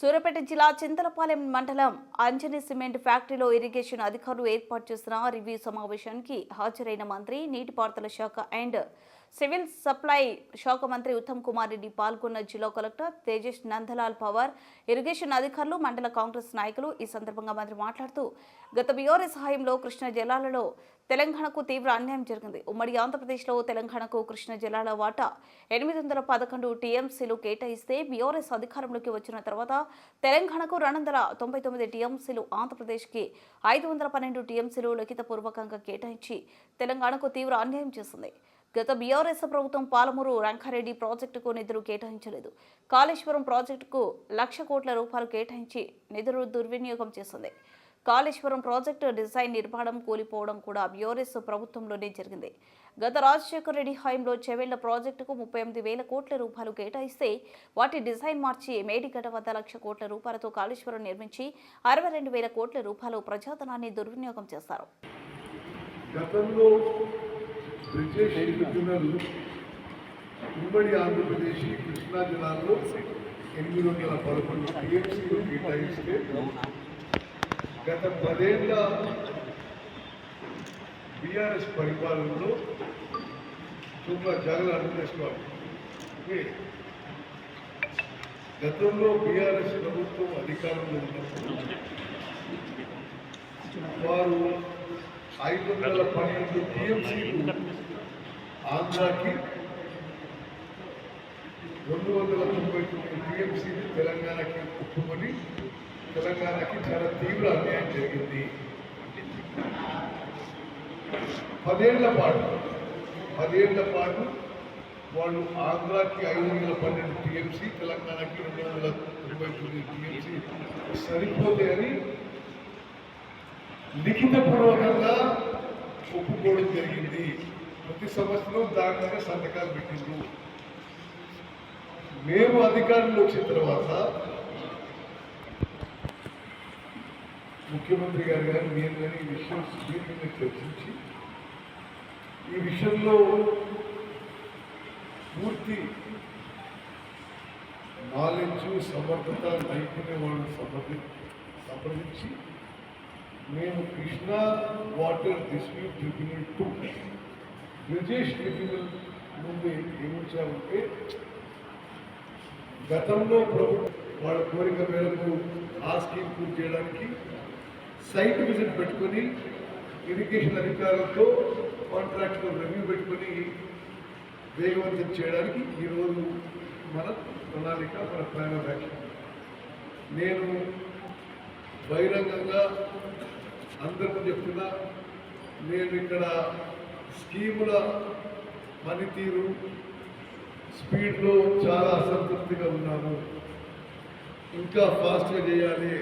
సూర్యాపేట జిల్లా చింతలపాలెం మండలం అంజని సిమెంట్ ఫ్యాక్టరీలో ఇరిగేషన్ అధికారులు ఏర్పాటు చేసిన రివ్యూ సమావేశానికి హాజరైన మంత్రి నీటిపారుదల శాఖ అండ్ సివిల్ సప్లై శాఖ మంత్రి ఉత్తమ్ కుమార్ రెడ్డి పాల్గొన్న జిల్లా కలెక్టర్ తేజస్ నందలాల్ పవార్ ఇరిగేషన్ అధికారులు మండల కాంగ్రెస్ నాయకులు ఈ సందర్భంగా మంత్రి మాట్లాడుతూ గత బీఆర్ఎస్ హయాంలో కృష్ణా జలాలలో తెలంగాణకు తీవ్ర అన్యాయం జరిగింది. ఉమ్మడి ఆంధ్రప్రదేశ్లో తెలంగాణకు కృష్ణా జలాల వాటా 811 టీఎంసీలు కేటాయిస్తే బీఆర్ఎస్ అధికారంలోకి వచ్చిన తర్వాత తెలంగాణకు 299 టీఎంసీలు, ఆంధ్రప్రదేశ్కి 512 టీఎంసీలు లిఖితపూర్వకంగా కేటాయించి తెలంగాణకు తీవ్ర అన్యాయం చేసింది. గత బీఆర్ఎస్ ప్రభుత్వం పాలమూరు రంగారెడ్డి ప్రాజెక్టుకు నిధులు కేటాయించలేదు. కాళేశ్వరం ప్రాజెక్టుకు 1,00,000 కోట్ల రూపాయలు కేటాయించి నిధులు దుర్వినియోగం చేసింది. కాళేశ్వరం ప్రాజెక్టు డిజైన్ నిర్మాణం కూలిపోవడం కూడా బీఆర్ఎస్ ప్రభుత్వంలోనే జరిగింది. గత రాజశేఖర రెడ్డి హయాంలో చెవెళ్ల ప్రాజెక్టుకు 38,000 కోట్ల రూపాయలు కేటాయిస్తే వాటి డిజైన్ మార్చి మేడిగడ్డ వద్ద 1,00,000 కోట్ల రూపాయలతో కాళేశ్వరం నిర్మించి 62,000 కోట్ల రూపాయలు ప్రజాధనాన్ని దుర్వినియోగం చేశారు. ఉమ్మడి ఆంధ్రప్రదేశ్ కృష్ణా జిల్లాలో 811 టీఎంసీలు కేటాయిస్తే గత 10 ఏళ్ల బీఆర్ఎస్ పరిపాలనలో చాలా జాగ్రత్త అర్థం చేసుకోవాలి. గతంలో బీఆర్ఎస్ ప్రభుత్వం అధికారంలో ఉన్నప్పుడు వారు 512 టీఎంసీలు ఆంధ్రాకి, 299 టీఎంసీలు తెలంగాణకి ఒప్పుకొని తెలంగాణకి చాలా తీవ్ర అన్యాయం జరిగింది. 10 ఏళ్ల పాటు వాళ్ళు ఆంధ్రాకి 512 టీఎంసీ, తెలంగాణకి 299 టీఎంసీ సరిపోతాయని లిఖితపూర్వకంగా ఒప్పుకోవడం జరిగింది. ప్రతి సంవత్సరం దాని మీద సంతకాలు పెట్టిండ్రు. మేము అధికారంలో వచ్చిన తర్వాత ముఖ్యమంత్రి గారు కానీ నేను కానీ ఈ విషయం సుదీర్ఘంగా చర్చించి ఈ విషయంలో పూర్తి నాలెడ్జ్, సమర్థత, నైపుణ్యం వాళ్ళు సంప్రదించి మేము Krishna water dispute tribunal 2 Brijesh tribunal ముందు ఏమించామంటే గతంలో ప్రభుత్వం వాళ్ళ కోరిక మేరకు ఆ స్కీమ్ పూర్తి చేయడానికి సైట్ విజిట్ పెట్టుకొని ఇరిగేషన్ అధికారులతో కాంట్రాక్ట్లో రివ్యూ పెట్టుకొని వేగవంతం చేయడానికి ఈరోజు మన ప్రణాళిక, మన ప్లాన్ ఆఫ్ యాక్షన్. నేను బహిరంగంగా అందరికీ చెప్తున్నా, నేను ఇక్కడ స్కీముల పనితీరు, స్పీడ్లో చాలా అసంతృప్తిగా ఉన్నాను. ఇంకా ఫాస్ట్గా చేయాలి.